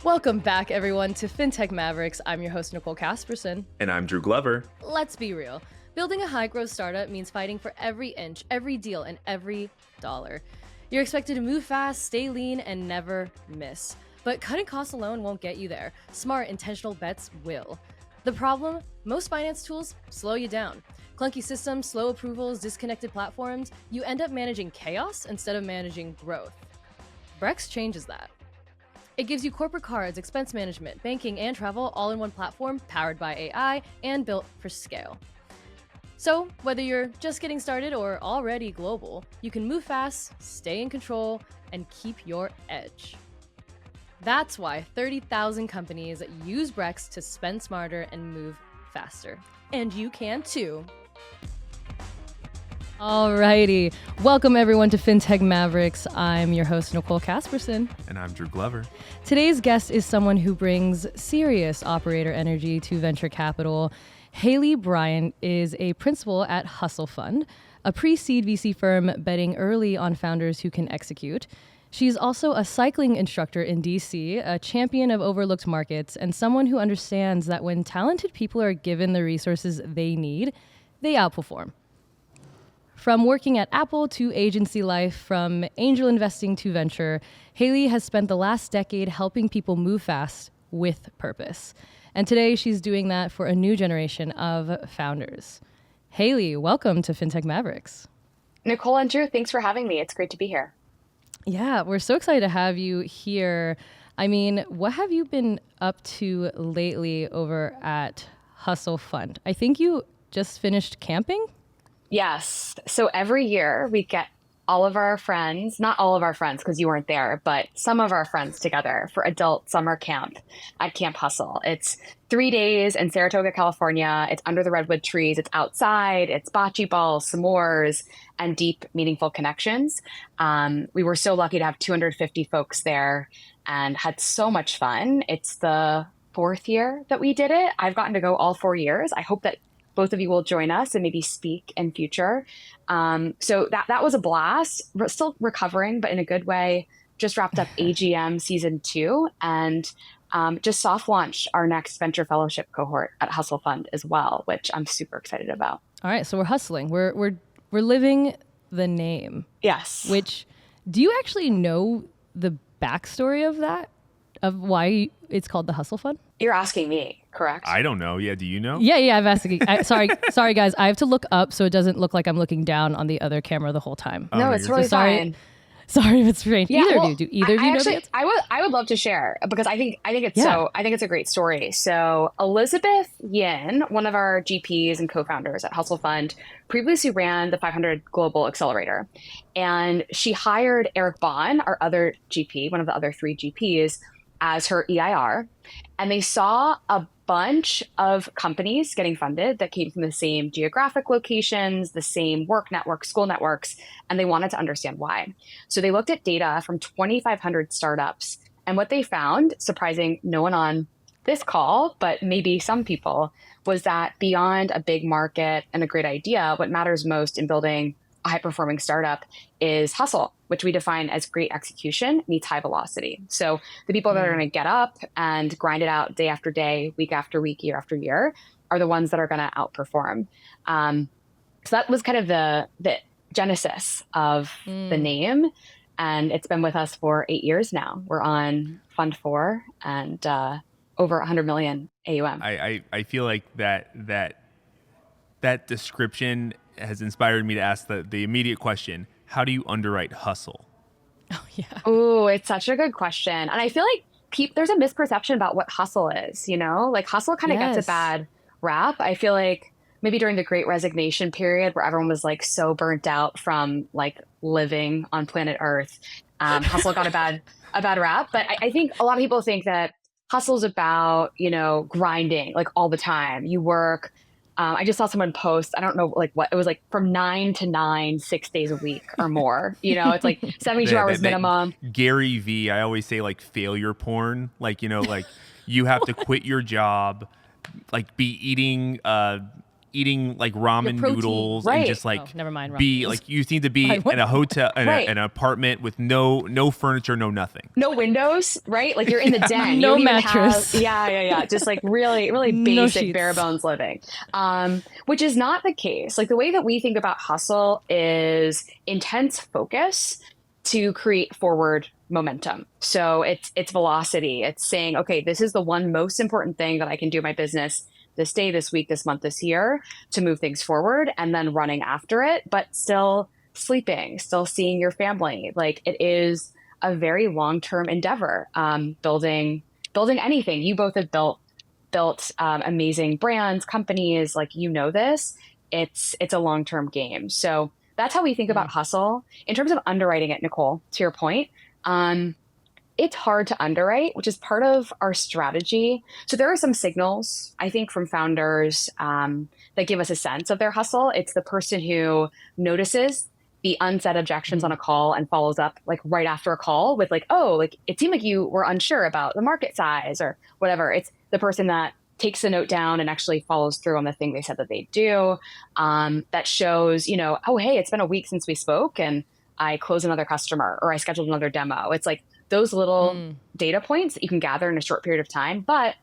Welcome back, everyone, to Fintech Mavericks. I'm your host, Nicole Casperson. And I'm Drew Glover. Let's be real. Building a high-growth startup means fighting for every inch, every deal, and every dollar. You're expected to move fast, stay lean, and never miss. But cutting costs alone won't get you there. Smart, intentional bets will. The problem? Most finance tools slow you down. Clunky systems, slow approvals, disconnected platforms. You end up managing chaos instead of managing growth. Brex changes that. It gives you corporate cards, expense management, banking, and travel all in one platform powered by AI and built for scale. So, whether you're just getting started or already global, you can move fast, stay in control, and keep your edge. That's why 30,000 companies use Brex to spend smarter and move faster. And you can too. Alrighty. Welcome everyone to Fintech Mavericks. I'm your host, Nicole Casperson. And I'm Drew Glover. Today's guest is someone who brings serious operator energy to venture capital. Haley Bryant is a principal at Hustle Fund, a pre-seed VC firm betting early on founders who can execute. She's also a cycling instructor in DC, a champion of overlooked markets, and someone who understands that when talented people are given the resources they need, they outperform. From working at Apple to agency life, from angel investing to venture, Haley has spent the last decade helping people move fast with purpose. And today she's doing that for a new generation of founders. Haley, welcome to Fintech Mavericks. Nicole and Drew, thanks for having me. It's great to be here. Yeah, we're so excited to have you here. I mean, what have you been up to lately over at Hustle Fund? I think you just finished camping? Yes. So every year we get all of our friends, not all of our friends because you weren't there, but some of our friends together for adult summer camp at Camp Hustle. It's 3 days in Saratoga, California. It's under the redwood trees. It's outside. It's bocce balls, s'mores, and deep, meaningful connections. We were so lucky to have 250 folks there and had so much fun. It's the 4th year that we did it. I've gotten to go all 4 years. I hope that both of you will join us and maybe speak in future. So that was a blast. We're still recovering, but in a good way. Just wrapped up AGM season 2 and just soft launched our next venture fellowship cohort at Hustle Fund as well, which I'm super excited about. All right, so we're hustling. We're living the name. Yes. Which, do you actually know the backstory of that? Of why it's called the Hustle Fund? You're asking me, correct? I don't know. Yeah, do you know? Yeah, I'm asking. Sorry, guys. I have to look up so it doesn't look like I'm looking down on the other camera the whole time. No, it's really fine. Sorry if it's strange. Yeah, either of you. Do either of you know actually, the I would love to share because I think it's a great story. So Elizabeth Yin, one of our GPs and co-founders at Hustle Fund, previously ran the 500 Global Accelerator, and she hired Eric Bond, our other GP, one of the other 3 GPs, as her EIR, and they saw a bunch of companies getting funded that came from the same geographic locations, the same work networks, school networks, and they wanted to understand why. So they looked at data from 2,500 startups, and what they found, surprising no one on this call, but maybe some people, was that beyond a big market and a great idea, what matters most in building a high-performing startup is hustle, which we define as great execution meets high velocity. So the people that are going to get up and grind it out day after day, week after week, year after year, are the ones that are going to outperform. So that was kind of the genesis of the name, and it's been with us for 8 years now. We're on Fund 4 and over 100 million AUM. I feel like that description has inspired me to ask the immediate question: how do you underwrite hustle? Oh yeah. Oh, it's such a good question, and I feel like there's a misperception about what hustle is. You know, like hustle kind of gets a bad rap. I feel like maybe during the Great Resignation period, where everyone was like so burnt out from like living on planet Earth, hustle got a bad rap. But I think a lot of people think that hustle's about, grinding like all the time. You work. I just saw someone post, I don't know, like what, it was like from 9 to 9, 6 days a week or more. It's like 72 hours minimum. Gary V, I always say like failure porn. Like, like you have to quit your job, like be eating eating like Your ramen protein. noodles and Right. just like Oh, never mind be ramen like you need to be I want- in a hotel in Right. an apartment with no furniture, no nothing. No windows, right? Like you're in the den. No You don't even mattress. have, yeah. Just like really, really No basic sheets. bare bones living, which is not the case. Like the way that we think about hustle is intense focus to create forward momentum. So it's velocity. It's saying, okay, this is the one most important thing that I can do in my business this day, this week, this month, this year to move things forward, and then running after it, but still sleeping, still seeing your family. Like it is a very long-term endeavor. Building anything. You both have built amazing brands, companies. Like this. It's a long-term game. So that's how we think about hustle. In terms of underwriting it, Nicole, to your point, it's hard to underwrite, which is part of our strategy. So there are some signals, I think, from founders that give us a sense of their hustle. It's the person who notices the unsaid objections on a call and follows up like right after a call with like, oh, like it seemed like you were unsure about the market size or whatever. It's the person that takes the note down and actually follows through on the thing they said that they do. That shows, oh, hey, it's been a week since we spoke and I closed another customer or I scheduled another demo. It's like those little data points that you can gather in a short period of time. But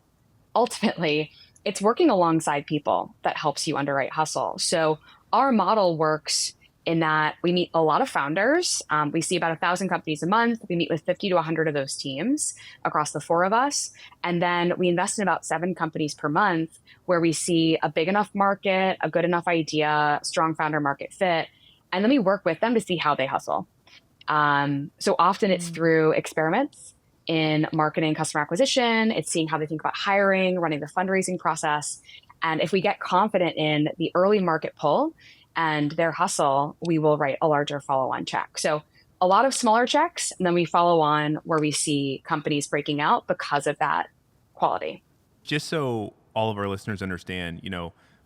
ultimately, it's working alongside people that helps you underwrite hustle. So our model works in that we meet a lot of founders. We see about 1,000 companies a month. We meet with 50 to 100 of those teams across the four of us. And then we invest in about 7 companies per month where we see a big enough market, a good enough idea, strong founder market fit. And then we work with them to see how they hustle. So often it's through experiments in marketing, customer acquisition. It's seeing how they think about hiring, running the fundraising process. And if we get confident in the early market pull and their hustle, we will write a larger follow-on check. So a lot of smaller checks, and then we follow on where we see companies breaking out because of that quality. Just so all of our listeners understand,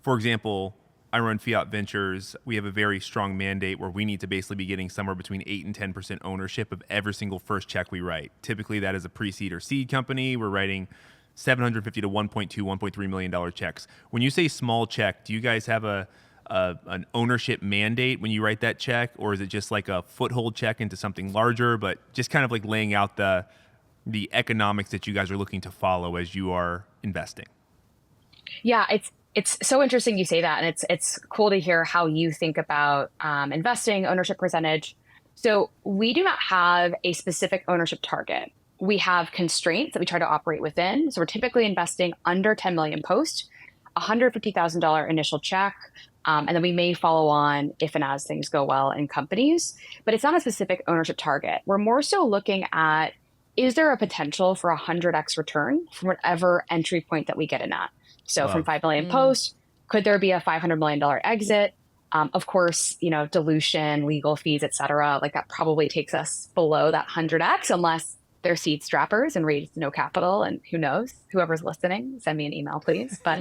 for example, I run Fiat Ventures. We have a very strong mandate where we need to basically be getting somewhere between 8 and 10% ownership of every single first check we write. Typically, that is a pre-seed or seed company. We're writing $750 to $1.3 million checks. When you say small check, do you guys have an ownership mandate when you write that check, or is it just like a foothold check into something larger, but just kind of like laying out the economics that you guys are looking to follow as you are investing? Yeah, it's so interesting you say that, and it's cool to hear how you think about investing, ownership percentage. So we do not have a specific ownership target. We have constraints that we try to operate within. So we're typically investing under 10 million post, $150,000 initial check, and then we may follow on if and as things go well in companies. But it's not a specific ownership target. We're more so looking at, is there a potential for 100x return from whatever entry point that we get in at? So from 5 million posts, could there be a $500 million exit? Of course, dilution, legal fees, et cetera, like that probably takes us below that 100x unless they're seed strappers and raised no capital. And who knows, whoever's listening, send me an email, please. But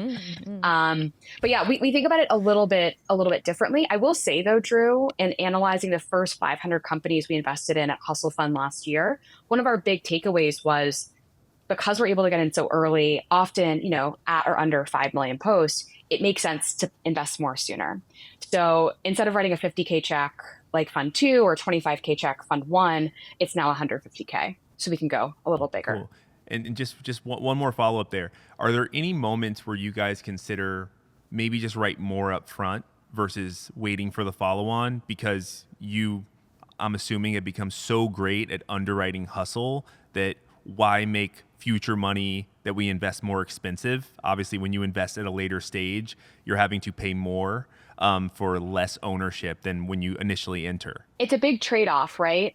yeah, we think about it a little bit differently. I will say though, Drew, in analyzing the first 500 companies we invested in at Hustle Fund last year, one of our big takeaways was, because we're able to get in so early, often, at or under 5 million posts, it makes sense to invest more sooner. So instead of writing a 50K check like Fund 2 or 25K check Fund 1, it's now 150K. So we can go a little bigger. Cool. And just one more follow-up there. Are there any moments where you guys consider maybe just write more up front versus waiting for the follow-on because I'm assuming, it becomes so great at underwriting hustle that why make future money that we invest more expensive? Obviously, when you invest at a later stage, you're having to pay more for less ownership than when you initially enter. It's a big trade-off, right?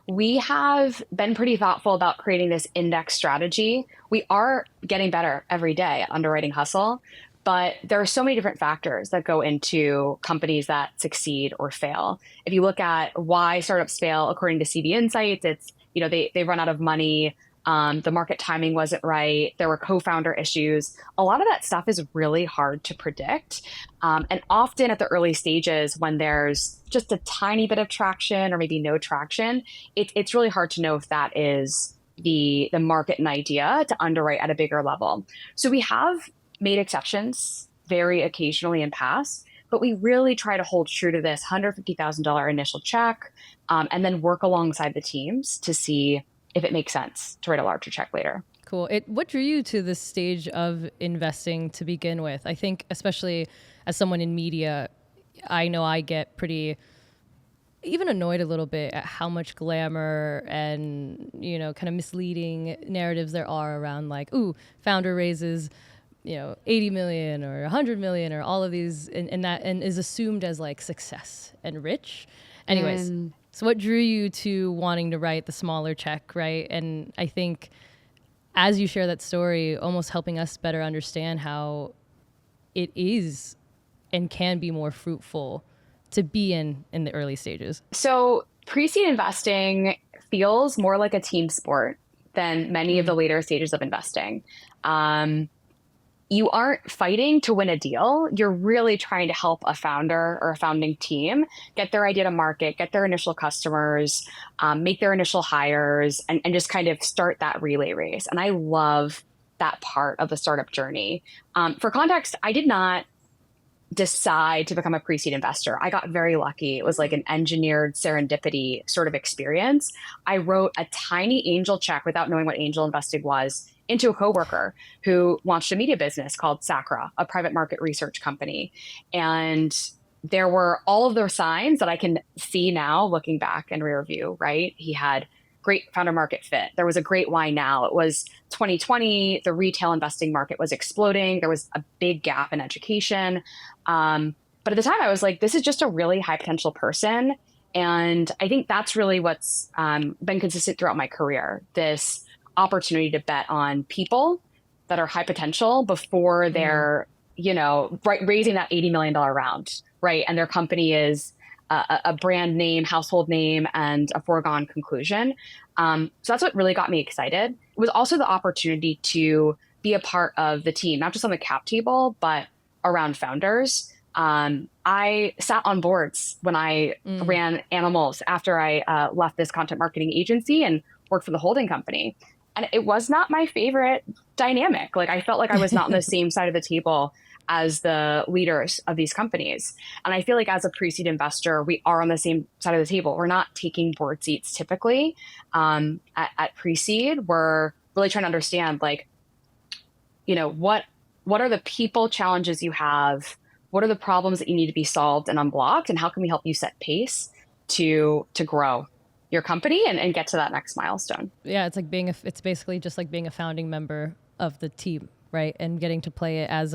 We have been pretty thoughtful about creating this index strategy. We are getting better every day at underwriting hustle, but there are so many different factors that go into companies that succeed or fail. If you look at why startups fail, according to CB Insights, it's they run out of money. The market timing wasn't right. There were co-founder issues. A lot of that stuff is really hard to predict. And often at the early stages, when there's just a tiny bit of traction or maybe no traction, it's really hard to know if that is the market and idea to underwrite at a bigger level. So we have made exceptions very occasionally in past, but we really try to hold true to this $150,000 initial check, and then work alongside the teams to see if it makes sense to write a larger check later. Cool. What drew you to this stage of investing to begin with? I think, especially as someone in media, I know I get pretty even annoyed a little bit at how much glamour and, kind of misleading narratives there are around like, ooh, founder raises, 80 million or 100 million or all of these and is assumed as like success and rich. Anyways, so what drew you to wanting to write the smaller check, right? And I think as you share that story, almost helping us better understand how it is and can be more fruitful to be in the early stages. So pre-seed investing feels more like a team sport than many of the later stages of investing. You aren't fighting to win a deal. You're really trying to help a founder or a founding team get their idea to market, get their initial customers, make their initial hires, and just kind of start that relay race. And I love that part of the startup journey. For context, I did not decide to become a pre-seed investor. I got very lucky. It was like an engineered serendipity sort of experience. I wrote a tiny angel check without knowing what angel investing was into a coworker who launched a media business called Sacra, a private market research company. And there were all of those signs that I can see now looking back in rear view, right? He had great founder market fit. There was a great why now. It was 2020. The retail investing market was exploding. There was a big gap in education. But at the time I was like, this is just a really high potential person. And I think that's really what's been consistent throughout my career. This opportunity to bet on people that are high potential before they're, raising that $80 million round, right? And their company is a brand name, household name, and a foregone conclusion. So that's what really got me excited. It was also the opportunity to be a part of the team, not just on the cap table, but around founders. I sat on boards when I ran Animals after I left this content marketing agency and worked for the holding company. And it was not my favorite dynamic. Like I felt like I was not on the same side of the table as the leaders of these companies. And I feel like as a pre-seed investor, we are on the same side of the table. We're not taking board seats typically at pre-seed. We're really trying to understand what are the people challenges you have? What are the problems that you need to be solved and unblocked? And how can we help you set pace to grow your company and get to that next milestone? Yeah, it's like it's basically just like being a founding member of the team, right? And getting to play it as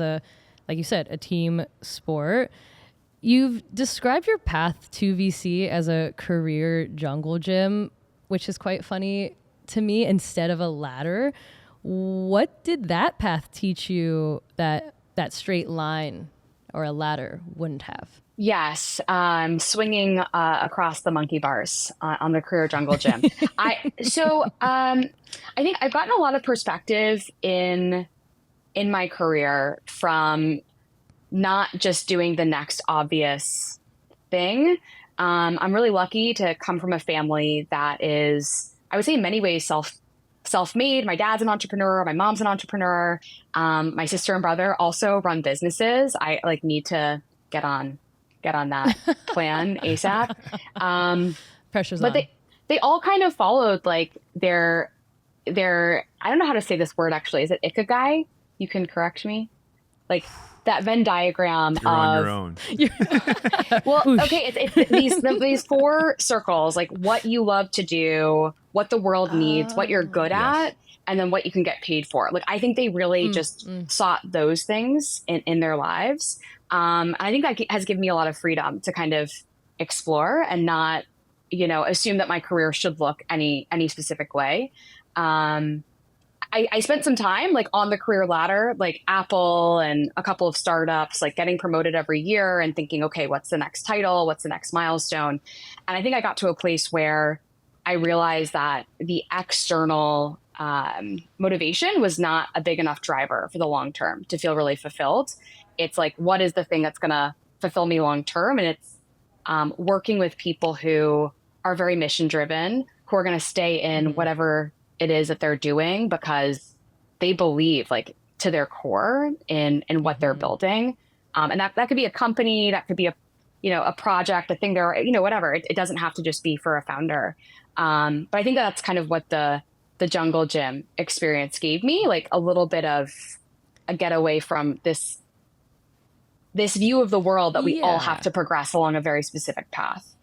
like you said, a team sport. You've described your path to VC as a career jungle gym, which is quite funny to me, instead of a ladder. What did that path teach you that straight line or a ladder wouldn't have? Yes, swinging across the monkey bars on the career jungle gym. I think I've gotten a lot of perspective in my career from not just doing the next obvious thing. I'm really lucky to come from a family that is, I would say in many ways, self-made. My dad's an entrepreneur. My mom's an entrepreneur. My sister and brother also run businesses. I need to get on that plan ASAP. Pressure's but on. They all kind of followed their I don't know how to say this word actually. Is it ikigai? You can correct me. Like that Venn diagram You're on your own. Well, okay, it's these four circles, like what you love to do, what the world needs, what you're good at, and then what you can get paid for. Like I think they really just sought those things in their lives. And I think that has given me a lot of freedom to kind of explore and not, assume that my career should look any specific way. I spent some time on the career ladder, like Apple and a couple of startups, getting promoted every year and thinking, okay, what's the next title? What's the next milestone? And I think I got to a place where I realized that the external motivation was not a big enough driver for the long term to feel really fulfilled. It's what is the thing that's going to fulfill me long term? And it's working with people who are very mission driven, who are going to stay in whatever it is that they're doing because they believe, to their core in what they're building. And that could be a company, that could be a project, a thing there, whatever. It doesn't have to just be for a founder. But I think that's kind of what the jungle gym experience gave me, like a little bit of a getaway from this view of the world that we all have to progress along a very specific path.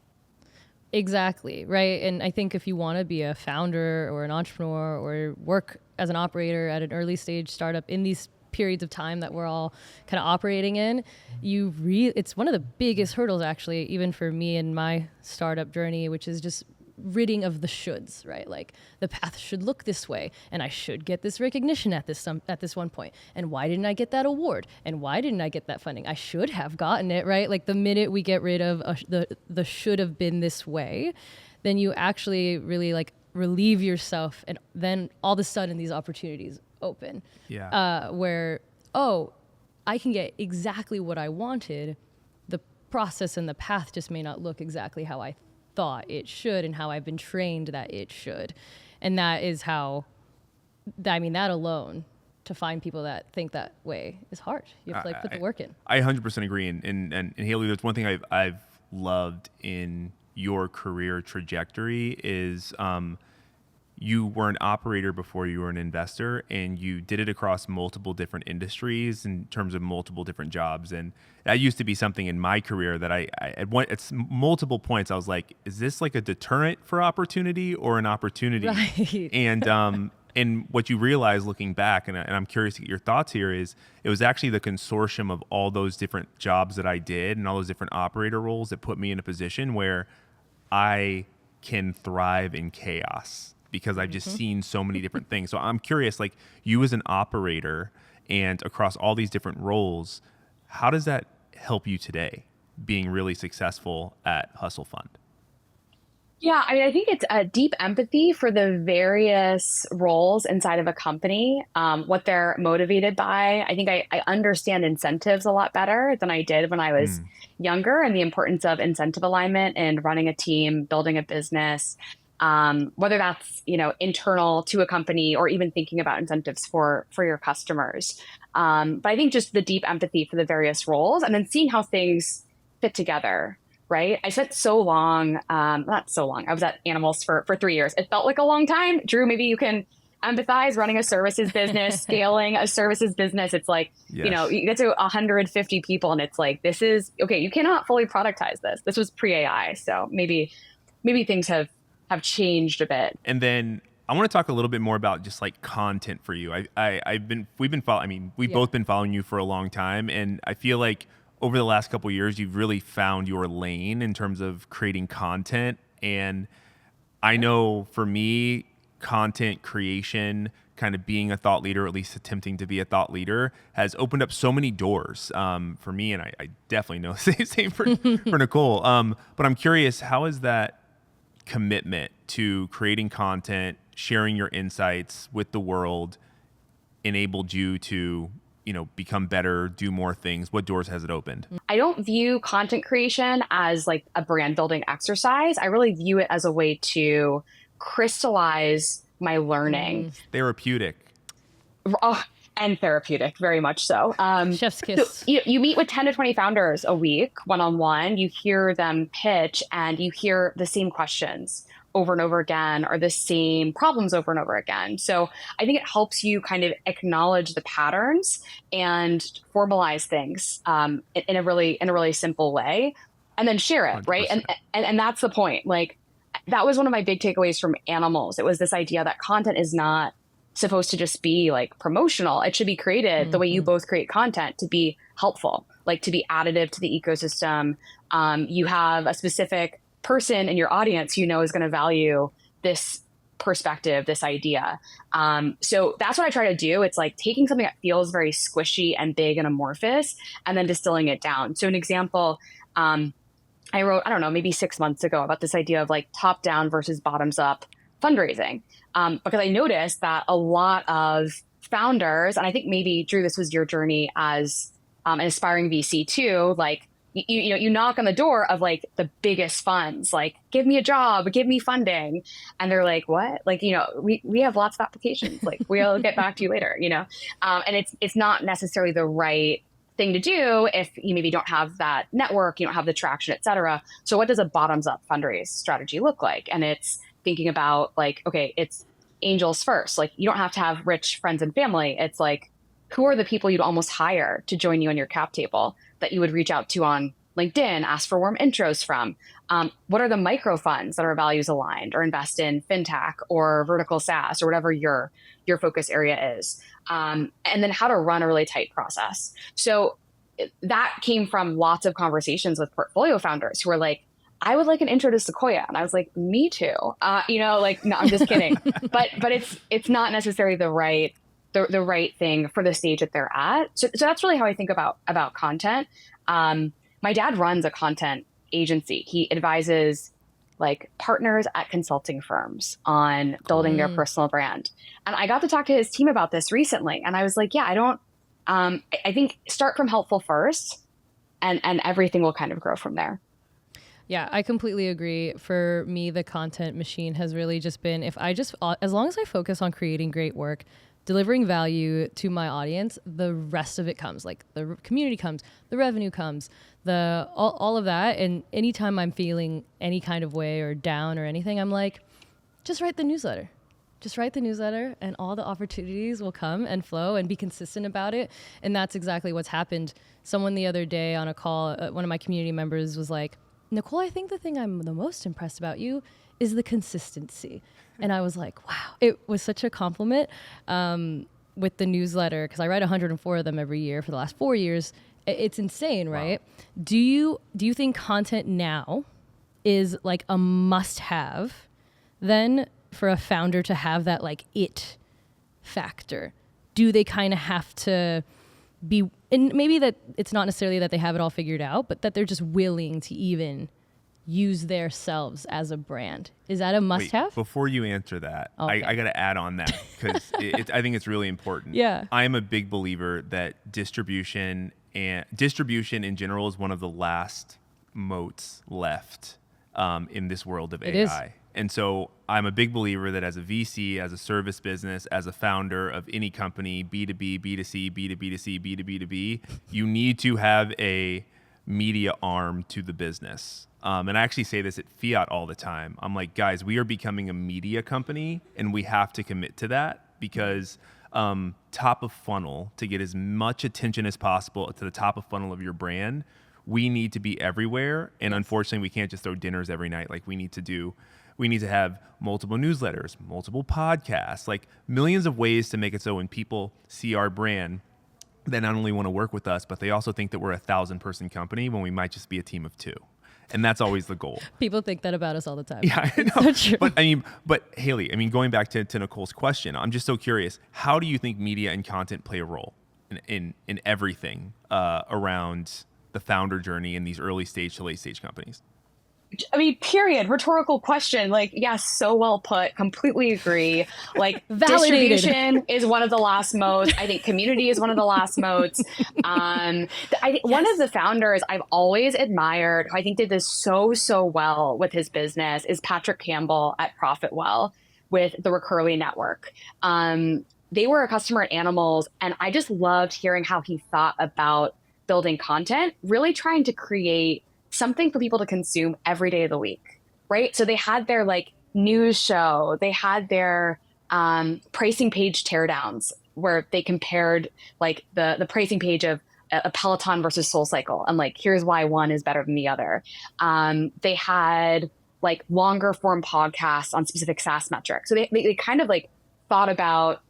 Exactly, right? And I think if you want to be a founder or an entrepreneur or work as an operator at an early stage startup in these periods of time that we're all kind of operating in, it's one of the biggest hurdles, actually, even for me in my startup journey, which is just ridding of the shoulds, right? Like the path should look this way, and I should get this recognition at this one point. And why didn't I get that award? And why didn't I get that funding? I should have gotten it, right? Like the minute we get rid of the should have been this way, then you actually really like relieve yourself, and then all of a sudden these opportunities open. Where I can get exactly what I wanted. The process and the path just may not look exactly how I thought it should and how I've been trained that it should. And that is how, that alone, to find people that think that way is hard. You have to put the work in. I 100% agree. And Haley, there's one thing I've loved in your career trajectory is you were an operator before you were an investor, and you did it across multiple different industries in terms of multiple different jobs. And that used to be something in my career that I at multiple points I was like, is this like a deterrent for opportunity or an opportunity? Right. And what you realize looking back, and I'm curious to get your thoughts here, is it was actually the consortium of all those different jobs that I did and all those different operator roles that put me in a position where I can thrive in chaos, because I've just seen so many different things. So I'm curious, like you as an operator and across all these different roles, how does that help you today being really successful at Hustle Fund? Yeah, I think it's a deep empathy for the various roles inside of a company, what they're motivated by. I think I understand incentives a lot better than I did when I was younger, and the importance of incentive alignment and running a team, building a business. Whether that's, internal to a company or even thinking about incentives for your customers. But I think just the deep empathy for the various roles and then seeing how things fit together, right? I spent so long, not so long, I was at Animals for 3 years. It felt like a long time. Drew, maybe you can empathize running a services business, scaling a services business. It's like, Yes. You get to 150 people and it's like, this is, okay, you cannot fully productize this. This was pre-AI. So maybe things have changed a bit. And then I want to talk a little bit more about just like content for you. We've both been following you for a long time, and I feel like over the last couple of years, you've really found your lane in terms of creating content. And I know for me, content creation, kind of being a thought leader, or at least attempting to be a thought leader, has opened up so many doors for me. And I definitely know the same for Nicole. But I'm curious, how is that commitment to creating content, sharing your insights with the world, enabled you to, become better, do more things? What doors has it opened? I don't view content creation as like a brand building exercise. I really view it as a way to crystallize my learning. Therapeutic. Oh, and therapeutic, very much so. Chef's kiss. So you meet with 10 to 20 founders a week, one-on-one. You hear them pitch and you hear the same questions over and over again, or the same problems over and over again. So I think it helps you kind of acknowledge the patterns and formalize things in a really simple way, and then share it, 100%. right? And that's the point. Like that was one of my big takeaways from Animals. It was this idea that content is not supposed to just be like promotional. It should be created the way you both create content, to be helpful, like to be additive to the ecosystem. You have a specific person in your audience is going to value this perspective, this idea. So that's what I try to do. It's like taking something that feels very squishy and big and amorphous and then distilling it down. So an example, I wrote, I don't know, maybe 6 months ago about this idea of like top down versus bottoms up fundraising. Because I noticed that a lot of founders, and I think maybe Drew, this was your journey as an aspiring VC too, like you knock on the door of like the biggest funds, like, give me a job, give me funding. And they're like, what? Like, we have lots of applications. Like, we'll get back to you later, and it's not necessarily the right thing to do if you maybe don't have that network, you don't have the traction, et cetera. So what does a bottoms up fundraise strategy look like? And it's thinking about like, okay, it's angels first. Like, you don't have to have rich friends and family. It's like, who are the people you'd almost hire to join you on your cap table that you would reach out to on LinkedIn, ask for warm intros from? What are the micro funds that are values aligned or invest in fintech or vertical SaaS or whatever your focus area is? And then how to run a really tight process. So that came from lots of conversations with portfolio founders who were like, I would like an intro to Sequoia. And I was like, me too. Like, no, I'm just kidding. but it's not necessarily the right thing for the stage that they're at. So that's really how I think about content. My dad runs a content agency. He advises like partners at consulting firms on building their personal brand. And I got to talk to his team about this recently. And I was like, yeah, I think start from helpful first and everything will kind of grow from there. Yeah, I completely agree. For me, the content machine has really just been, as long as I focus on creating great work, delivering value to my audience, the rest of it comes. Like the community comes, the revenue comes, all of that. And anytime I'm feeling any kind of way or down or anything, I'm like, just write the newsletter. Just write the newsletter and all the opportunities will come and flow, and be consistent about it. And that's exactly what's happened. Someone the other day on a call, one of my community members was like, Nicole, I think the thing I'm the most impressed about you is the consistency. And I was like, wow, it was such a compliment with the newsletter, because I write 104 of them every year for the last 4 years. It's insane, right? Wow. Do you think content now is like a must-have then for a founder to have that like it factor? Do they kind of have to be, and maybe that it's not necessarily that they have it all figured out, but that they're just willing to even use themselves as a brand? Is that a must-have? Before you answer that, okay. I got to add on that because I think it's really important. Yeah, I am a big believer that distribution in general is one of the last moats left in this world of AI. Is. And so I'm a big believer that as a VC, as a service business, as a founder of any company, B2B, B2C, B2B2C, B2B2B, you need to have a media arm to the business. And I actually say this at Fiat all the time. I'm like, guys, we are becoming a media company and we have to commit to that, because top of funnel, to get as much attention as possible to the top of funnel of your brand, we need to be everywhere. And unfortunately, we can't just throw dinners every night. Like we need to have multiple newsletters, multiple podcasts, like millions of ways to make it so when people see our brand, they not only want to work with us, but they also think that we're a 1,000-person company when we might just be a team of 2. And that's always the goal. People think that about us all the time. Yeah, I know. So true. But Haley, going back to Nicole's question, I'm just so curious. How do you think media and content play a role in everything around the founder journey in these early stage to late stage companies? Period. Rhetorical question. Like, yes, so well put. Completely agree. Like, validated. Distribution is one of the last modes. I think community is one of the last modes. One of the founders I've always admired, who I think did this so well with his business, is Patrick Campbell at ProfitWell with the Recurly Network. They were a customer at Animals, and I just loved hearing how he thought about building content, really trying to create something for people to consume every day of the week, right? So they had their like news show, they had their pricing page teardowns, where they compared like the pricing page of a Peloton versus SoulCycle, and like, here's why one is better than the other. They had like longer form podcasts on specific SaaS metrics. So they kind of like thought about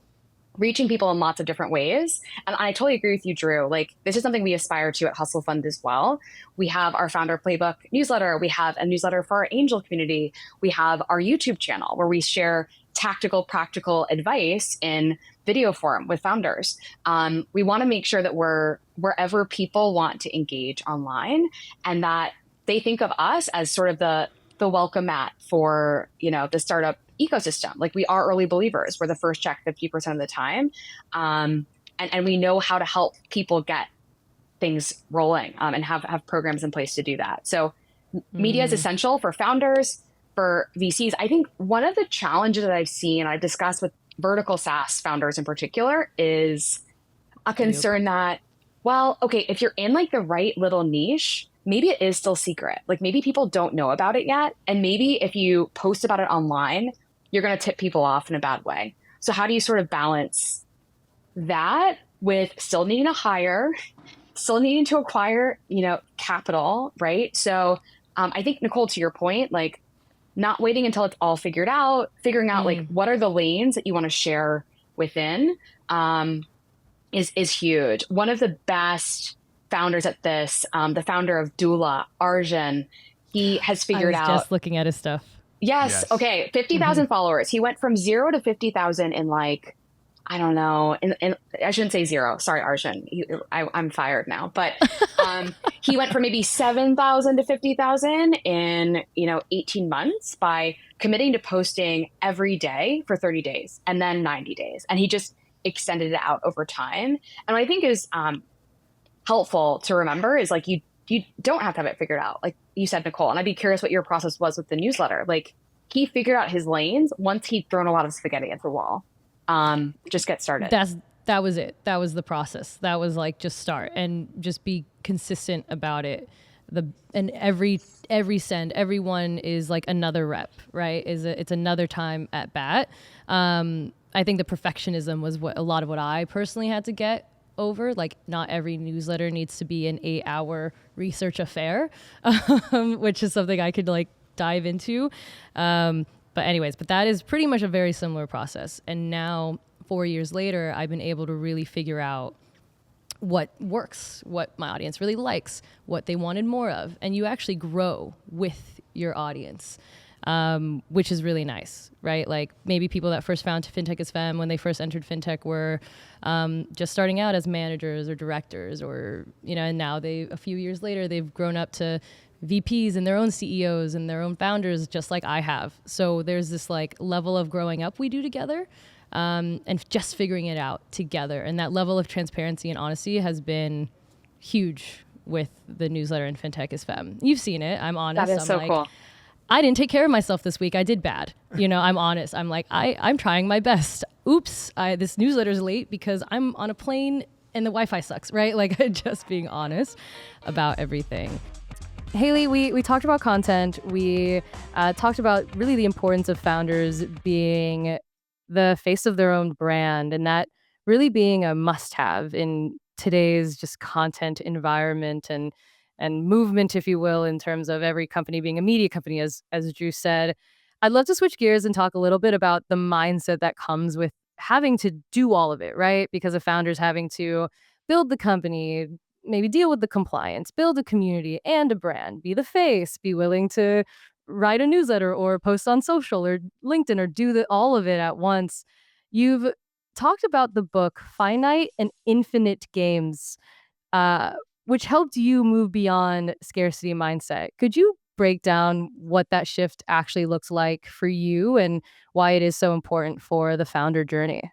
reaching people in lots of different ways. And I totally agree with you, Drew. Like, this is something we aspire to at Hustle Fund as well. We have our Founder Playbook newsletter. We have a newsletter for our angel community. We have our YouTube channel where we share tactical, practical advice in video form with founders. We want to make sure that we're wherever people want to engage online, and that they think of us as sort of the welcome mat for, the startup ecosystem. Like, we are early believers. We're the first check 50% of the time. And we know how to help people get things rolling and have programs in place to do that. So media is essential for founders, for VCs. I think one of the challenges that I've seen, I've discussed with vertical SaaS founders in particular, is a concern that, well, okay, if you're in like the right little niche, maybe it is still secret. Like maybe people don't know about it yet. And maybe if you post about it online, you're going to tip people off in a bad way. So how do you sort of balance that with still needing to hire, still needing to acquire, capital, right? So I think, Nicole, to your point, like not waiting until it's all figured out, figuring out like what are the lanes that you want to share within is huge. One of the best founders at this, the founder of Dula, Arjun, he has figured out. Just looking at his stuff. Yes. Okay. 50,000 followers. He went from 0 to 50,000 in like, I don't know. And I shouldn't say 0. Sorry, Arjun. I'm fired now. But he went from maybe 7,000 to 50,000 in 18 months by committing to posting every day for 30 days and then 90 days. And he just extended it out over time. And what I think is helpful to remember is like you don't have to have it figured out, like you said, Nicole. And I'd be curious what your process was with the newsletter. Like he figured out his lanes once he'd thrown a lot of spaghetti at the wall. Just get started. That was it. That was the process. That was like just start and just be consistent about it. And every send, everyone is like another rep, right? It's another time at bat. I think the perfectionism was a lot of what I personally had to get over. Like not every newsletter needs to be an 8-hour research affair, which is something I could like dive into. But that is pretty much a very similar process. And now 4 years later, I've been able to really figure out what works, what my audience really likes, what they wanted more of. And you actually grow with your audience, which is really nice, right? Like maybe people that first found Fintech is Femme when they first entered Fintech were just starting out as managers or directors or, and now a few years later, they've grown up to VPs and their own CEOs and their own founders, just like I have. So there's this like level of growing up we do together and just figuring it out together. And that level of transparency and honesty has been huge with the newsletter and Fintech is Femme. You've seen it. I'm honest. That is so cool. I didn't take care of myself this week. I did bad. I'm honest. I'm like, I'm trying my best. Oops, this newsletter's late because I'm on a plane and the Wi-Fi sucks, right? Like just being honest about everything. Haley, we talked about content. We talked about really the importance of founders being the face of their own brand and that really being a must-have in today's just content environment and movement, if you will, in terms of every company being a media company, as Drew said. I'd love to switch gears and talk a little bit about the mindset that comes with having to do all of it, right? Because a founder's having to build the company, maybe deal with the compliance, build a community and a brand, be the face, be willing to write a newsletter or post on social or LinkedIn or do all of it at once. You've talked about the book Finite and Infinite Games, which helped you move beyond scarcity mindset. Could you break down what that shift actually looks like for you and why it is so important for the founder journey?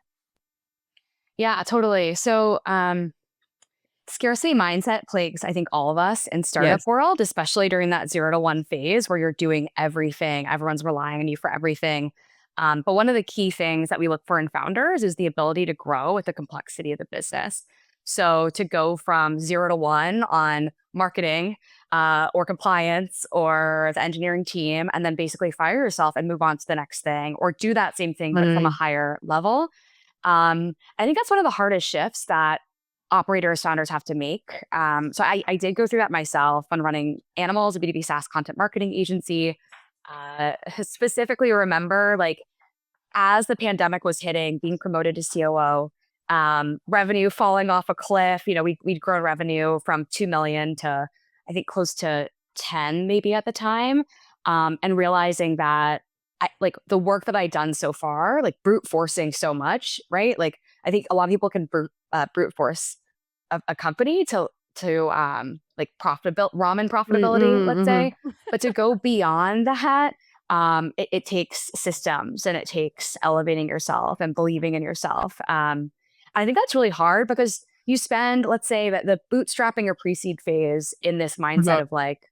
Yeah, totally. So, scarcity mindset plagues, I think, all of us in startup world, especially during that 0 to 1 phase where you're doing everything. Everyone's relying on you for everything. But one of the key things that we look for in founders is the ability to grow with the complexity of the business. So to go from 0 to 1 on marketing or compliance or the engineering team, and then basically fire yourself and move on to the next thing, or do that same thing, but from a higher level. I think that's one of the hardest shifts that operators, founders have to make. So I did go through that myself when running Animals, a B2B SaaS content marketing agency. Specifically remember, like, as the pandemic was hitting, being promoted to COO, revenue falling off a cliff. We'd grown revenue from 2 million to, I think, close to 10 maybe at the time. And realizing that the work that I'd done so far, like brute forcing so much, right? Like I think a lot of people can brute force a company to like ramen profitability, let's say. But to go beyond that, it takes systems and it takes elevating yourself and believing in yourself. I think that's really hard because you spend, let's say that the bootstrapping or pre-seed phase in this mindset of like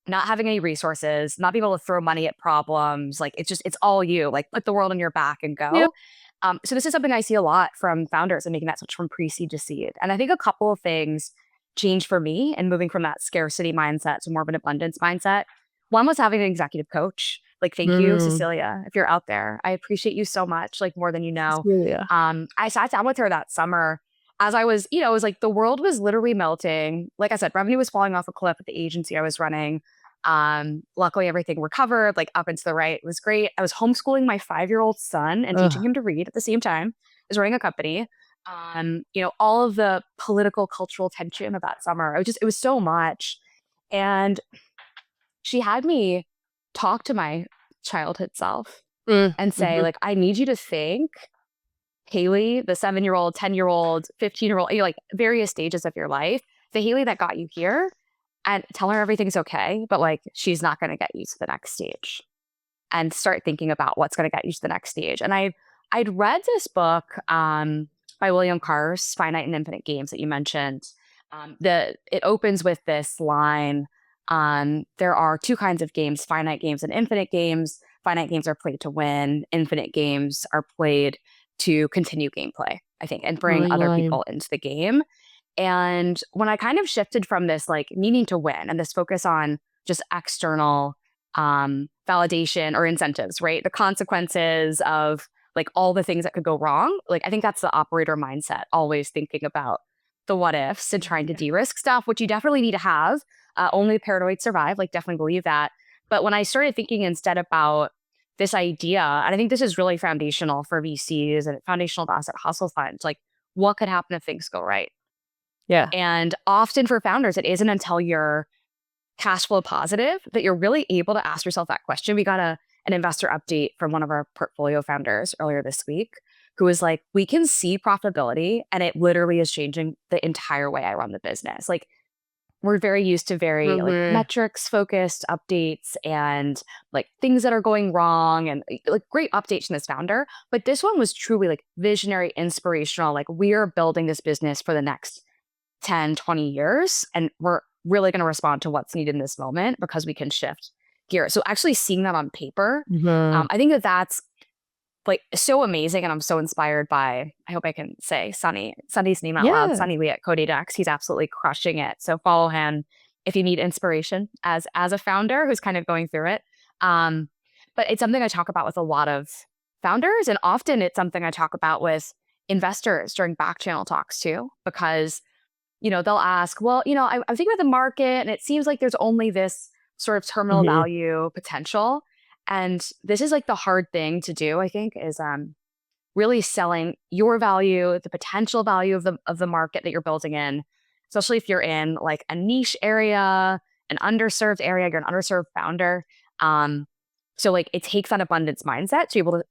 not having any resources, not being able to throw money at problems. Like it's all you, like put the world on your back and Yep. go. So this is something I see a lot from founders and making that switch from pre-seed to seed. And I think a couple of things changed for me and moving from that scarcity mindset to more of an abundance mindset. One was having an executive coach. Like, thank you, Cecilia, if you're out there. I appreciate you so much, like more than you know. Cecilia. I sat down with her that summer as I was, it was like the world was literally melting. Like I said, revenue was falling off a cliff at the agency I was running. Luckily everything recovered, like up and to the right. It was great. I was homeschooling my 5-year-old son and teaching him to read at the same time. I was running a company. All of the political, cultural tension of that summer. It was so much. And she had me talk to my childhood self and say, like, I need you to think Haley, the 7-year-old, 10-year-old, 15-year-old, like various stages of your life, the Haley that got you here, and tell her everything's okay, but like she's not going to get you to the next stage, and start thinking about what's going to get you to the next stage. And I'd read this book by William Carse, Finite and Infinite Games, that you mentioned. It opens with this line: there are two kinds of games, finite games and infinite games. Finite games are played to win. Infinite games are played to continue gameplay, I think, and bring other people into the game. And when I kind of shifted from this like needing to win and this focus on just external validation or incentives, right? The consequences of like all the things that could go wrong. Like, I think that's the operator mindset, always thinking about the what ifs and trying to de-risk stuff, which you definitely need to have. Only the paranoid survive, like definitely believe that. But when I started thinking instead about this idea, and I think this is really foundational for VCs and foundational to us at Hustle Fund, like what could happen if things go right? Yeah. And often for founders, it isn't until you're cash flow positive that you're really able to ask yourself that question. We got an investor update from one of our portfolio founders earlier this week who was like, we can see profitability and it literally is changing the entire way I run the business. Like, we're very used to very like metrics focused updates and like things that are going wrong and like great updates from this founder. But this one was truly like visionary, inspirational. Like, we're building this business for the next 10, 20 years. And we're really going to respond to what's needed in this moment because we can shift gear. So actually seeing that on paper, I think that's like so amazing. And I'm so inspired by, I hope I can say Sunny's name out loud, Sunny Lee at CodeDex. He's absolutely crushing it. So follow him if you need inspiration as a founder who's kind of going through it. But it's something I talk about with a lot of founders. And often it's something I talk about with investors during back channel talks too, because they'll ask, well, I'm thinking about the market and it seems like there's only this sort of terminal value potential. And this is like the hard thing to do, I think, is really selling your value, the potential value of the market that you're building in, especially if you're in like a niche area, an underserved area, you're an underserved founder. So like it takes that abundance mindset to be able to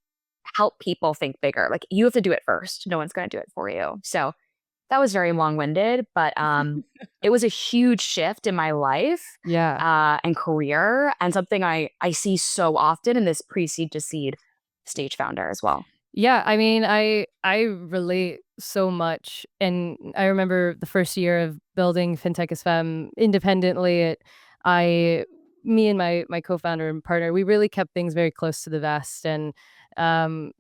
help people think bigger. Like, you have to do it first. No one's going to do it for you. So that was very long-winded, but it was a huge shift in my life and career, and something I see so often in this pre-seed to seed stage founder as well. Yeah, I mean, I relate so much. And I remember the first year of building Fintech FM independently, me and my co-founder and partner, we really kept things very close to the vest. And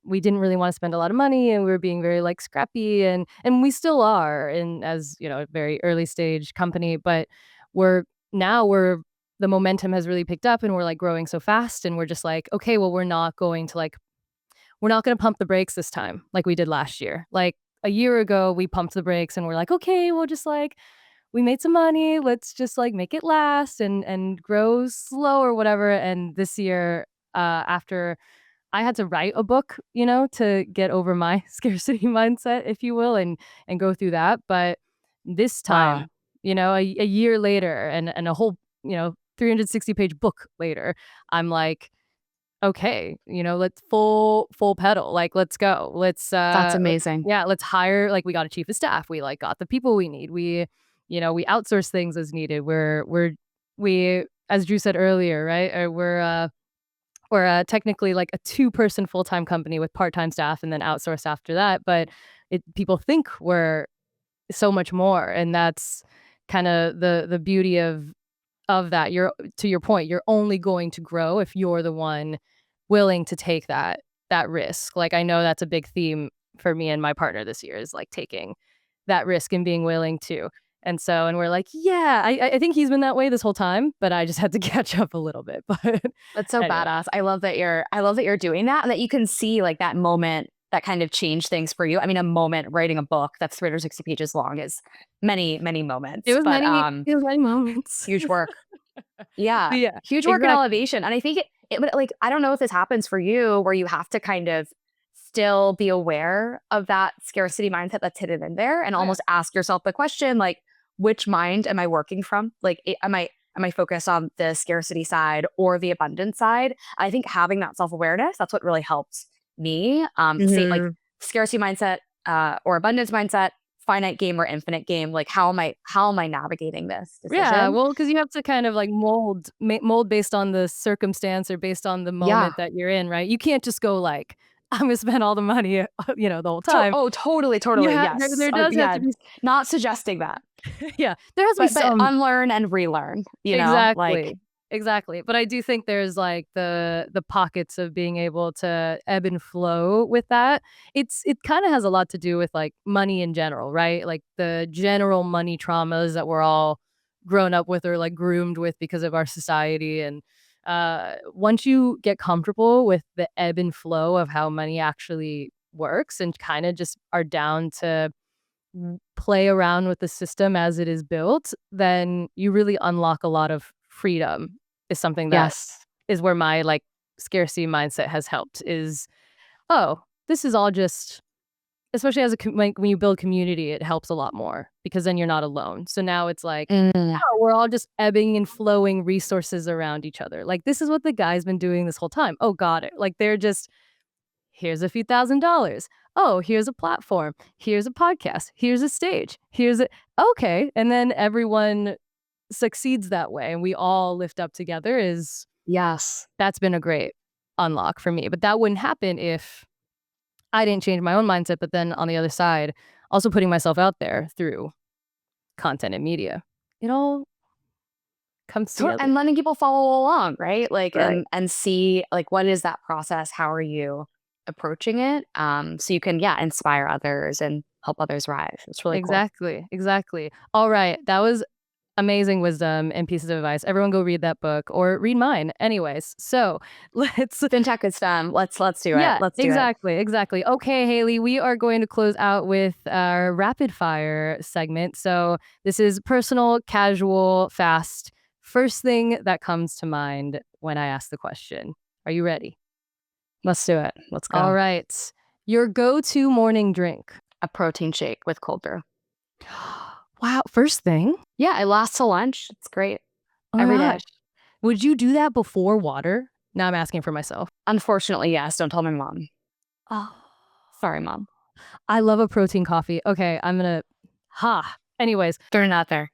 we didn't really want to spend a lot of money, and we were being very like scrappy, and we still are as a very early stage company, but we're the momentum has really picked up and we're like growing so fast, and we're just like, okay, well, we're not going to pump the brakes this time like we did last year. Like a year ago, we pumped the brakes and we're like, okay, we'll just like, we made some money, let's just like make it last and grow slow or whatever. And this year, after I had to write a book, to get over my scarcity mindset, if you will, and go through that. But this time, a year later and a whole, 360-page book later, I'm like, okay, let's full pedal. Like, let's go. That's amazing. Let's hire, like, we got a chief of staff. We like got the people we need. We outsource things as needed. We, as Drew said earlier, right? We're technically like a 2-person full-time company with part-time staff and then outsourced after that. But people think we're so much more. And that's kind of the beauty of that. You're, to your point, you're only going to grow if you're the one willing to take that risk. Like, I know that's a big theme for me and my partner this year, is like taking that risk and being willing to. And so, and we're like, yeah, I think he's been that way this whole time, but I just had to catch up a little bit. But That's so anyway. badass. I love that you're doing that, and that you can see like that moment that kind of changed things for you. I mean, a moment writing a book that's 360 pages long is many, many moments. But It was many moments. huge work. Yeah. But yeah, Huge work and exactly. elevation. And I think but like, I don't know if this happens for you where you have to kind of still be aware of that scarcity mindset that's hidden in there and Oh, yeah. almost ask yourself the question, like, which mind am I working from? Like, am I focused on the scarcity side or the abundance side? I think having that self-awareness, that's what really helps me. Say like scarcity mindset or abundance mindset, finite game or infinite game. Like, how am I navigating this Yeah, decision? well, because you have to kind of like mold based on the circumstance or based on the Yeah. moment that you're in, right? You can't just go like, I'm gonna spend all the money, the whole time. Totally, You totally. Yes. there does have Yeah. to be, Not suggesting that, yeah, there has to be but some. unlearn and relearn, like, Exactly. Exactly. But I do think there's like the pockets of being able to ebb and flow with that. It kind of has a lot to do with like money in general, right? Like the general money traumas that we're all grown up with or like groomed with because of our society. And once you get comfortable with the ebb and flow of how money actually works and kind of just are down to play around with the system as it is built, then you really unlock a lot of freedom, is something that yes. is where my like scarcity mindset has helped is, oh, this is all just, especially as like when you build community, it helps a lot more because then you're not alone. So now it's like, Mm, oh, we're all just ebbing and flowing resources around each other. Like this is what the guy's been doing this whole time. Oh, got it. Like they're just, here's a few $1,000s. Oh, here's a platform. Here's a podcast. Here's a stage. Here's a, okay. And then everyone succeeds that way and we all lift up together yes. that's been a great unlock for me. But that wouldn't happen if I didn't change my own mindset. But then on the other side, also putting myself out there through content and media. It all comes together. And letting people follow along, right? Like, Right. and see like, what is that process? How are you approaching it? So you can, inspire others and help others rise. It's really cool. Exactly. Exactly. All right. That was amazing wisdom and pieces of advice. Everyone go read that book or read mine. Anyways, so let's Fintech is fun. Let's do yeah, it. Let's do it. exactly. Okay, Haley, we are going to close out with our rapid fire segment. So this is personal, casual, fast. First thing that comes to mind when I ask the question. Are you ready? Let's do it. Let's go. All right. Your go-to morning drink. A protein shake with cold brew. Wow, first thing? Yeah, it lasts till lunch. It's great. Oh Every my day. gosh. Would you do that before water? Now I'm asking for myself. Unfortunately, yes. Don't tell my mom. Oh, Sorry, mom. I love a protein coffee. Okay, I'm gonna. Anyways, Throw it out there.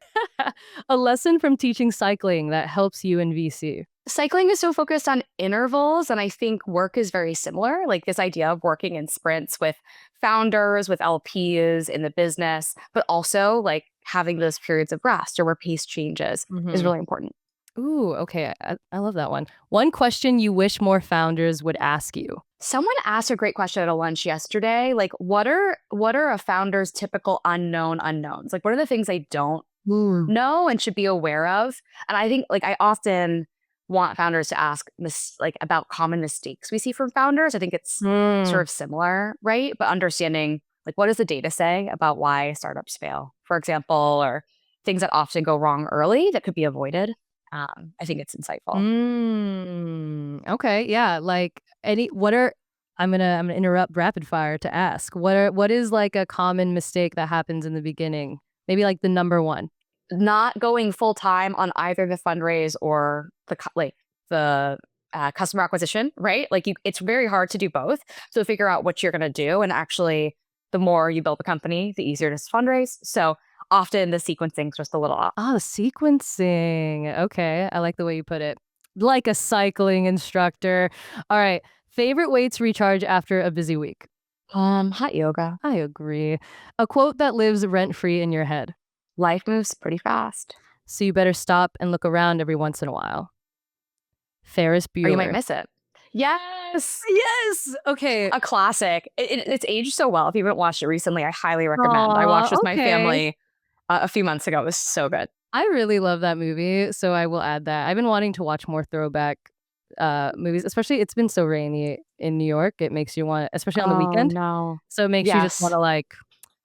a lesson from teaching cycling that helps you in VC. Cycling is so focused on intervals, and I think work is very similar. Like this idea of working in sprints with founders, with LPs in the business, but also like having those periods of rest or where pace changes is really important. Ooh, okay. I love that one. One question you wish more founders would ask you. Someone asked a great question at a lunch yesterday. Like, what are a founder's typical unknowns? Like, what are the things they don't know and should be aware of? And I think like I often want founders to ask like about common mistakes we see from founders. I think it's sort of similar, right? But understanding like what does the data say about why startups fail, for example, or things that often go wrong early that could be avoided. I think it's insightful. Okay, yeah. Like I'm gonna interrupt rapid fire to ask. What is like a common mistake that happens in the beginning? Maybe like the number one. Not going full time on either the fundraise or the customer acquisition, right? Like it's very hard to do both. So figure out what you're going to do, and actually, the more you build the company, the easier it is to fundraise. So often the sequencing's just a little off. Oh, sequencing. Okay, I like the way you put it. Like a cycling instructor. All right. Favorite way to recharge after a busy week? Hot yoga. I agree. A quote that lives rent-free in your head. Life moves pretty fast. So you better stop and look around every once in a while. Ferris Bueller. Or you might miss it. Yes. Yes. Okay. A classic. It's aged so well. If you haven't watched it recently, I highly recommend. I watched with my family a few months ago. It was so good. I really love that movie, so I will add that. I've been wanting to watch more throwback movies, especially it's been so rainy in New York. It makes you want, especially on the weekend. No. So it makes you just want to like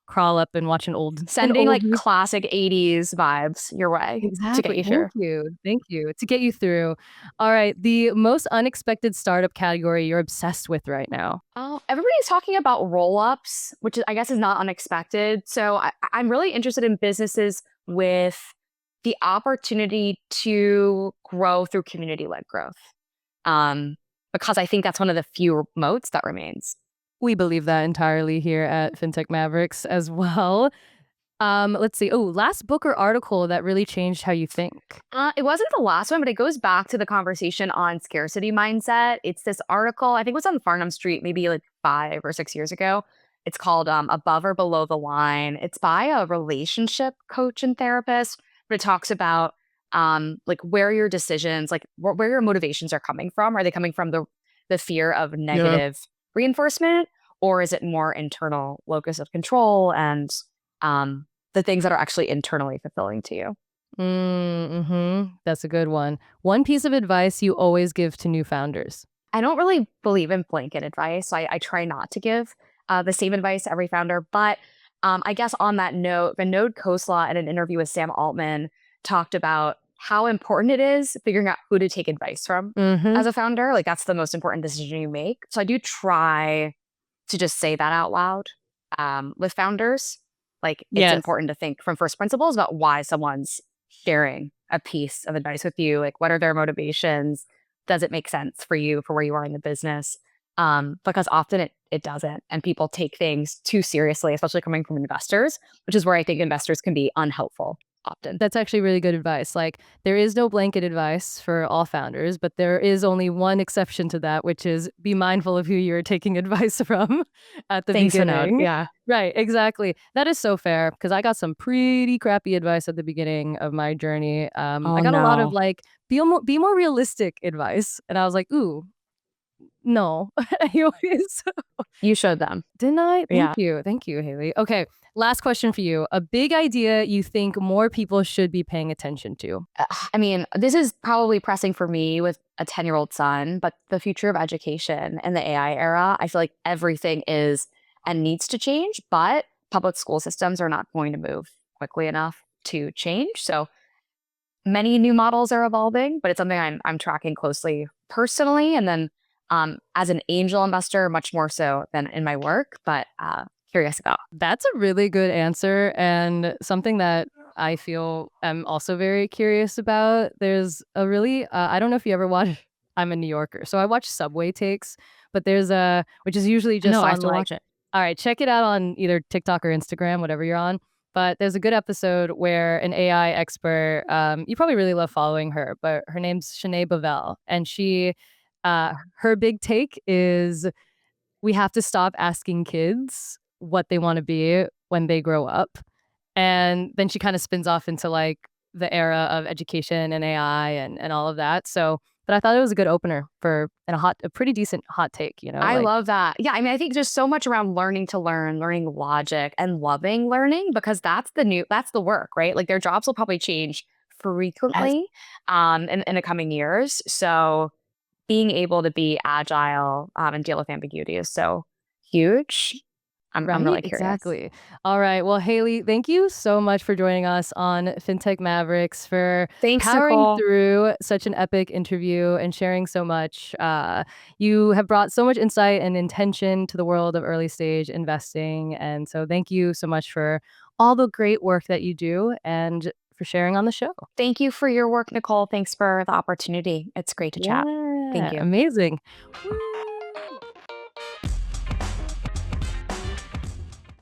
crawl up and watch sending like classic 80s vibes your way to get you through. Thank you. To get you through. All right. The most unexpected startup category you're obsessed with right now. Oh, everybody's talking about roll-ups, which I guess is not unexpected. So I'm really interested in businesses with the opportunity to grow through community-led growth. Because I think that's one of the few moats that remains. We believe that entirely here at Fintech Mavericks as well. Let's see. Oh, last book or article that really changed how you think? It wasn't the last one, but it goes back to the conversation on scarcity mindset. It's this article, I think it was on Farnham Street, maybe like 5 or 6 years ago. It's called Above or Below the Line. It's by a relationship coach and therapist, but it talks about like where your decisions, like where your motivations are coming from. Are they coming from the fear of negative reinforcement, or is it more internal locus of control and the things that are actually internally fulfilling to you? That's a good one. One piece of advice you always give to new founders. I don't really believe in blanket advice. So I try not to give the same advice to every founder. But I guess on that note, Vinod Khosla in an interview with Sam Altman talked about how important it is figuring out who to take advice from as a founder. Like that's the most important decision you make. So I do try to just say that out loud with founders. Like it's important to think from first principles about why someone's sharing a piece of advice with you. Like what are their motivations? Does it make sense for you for where you are in the business? Because often it doesn't. And people take things too seriously, especially coming from investors, which is where I think investors can be unhelpful. Often. That's actually really good advice. Like there is no blanket advice for all founders, but there is only one exception to that, which is be mindful of who you're taking advice from at the beginning. Yeah. Right, exactly. That is so fair because I got some pretty crappy advice at the beginning of my journey. I got a lot of like, be more realistic advice. And I was like, ooh, no. You showed them. Didn't I? Thank you. Thank you, Haley. Okay. Last question for you. A big idea you think more people should be paying attention to? I mean, this is probably pressing for me with a 10-year-old son, but the future of education in the AI era, I feel like everything is and needs to change, but public school systems are not going to move quickly enough to change. So many new models are evolving, but it's something I'm tracking closely personally. And then as an angel investor, much more so than in my work, but curious about. That's a really good answer and something that I feel I'm also very curious about. There's a really, I don't know if you ever watch, I'm a New Yorker, so I watch Subway Takes, but there's which is usually just I have to watch it. All right, check it out on either TikTok or Instagram, whatever you're on. But there's a good episode where an AI expert, you probably really love following her, but her name's Shanae Bavel. And she, her big take is we have to stop asking kids what they want to be when they grow up. And then she kind of spins off into like the era of education and AI and all of that. So, but I thought it was a good opener for a pretty decent hot take, you know? I love that. Yeah. I mean, I think there's so much around learning to learn, learning logic and loving learning because that's the work, right? Like their jobs will probably change frequently in the coming years. So being able to be agile and deal with ambiguity is so huge. I'm really curious. Exactly. All right. Well, Haley, thank you so much for joining us on Fintech Mavericks, for powering Nicole. through such an epic interview and sharing so much. You have brought so much insight and intention to the world of early stage investing. And so thank you so much for all the great work that you do and for sharing on the show. Thank you for your work, Nicole. Thanks for the opportunity. It's great to chat. Thank you. Amazing. Woo.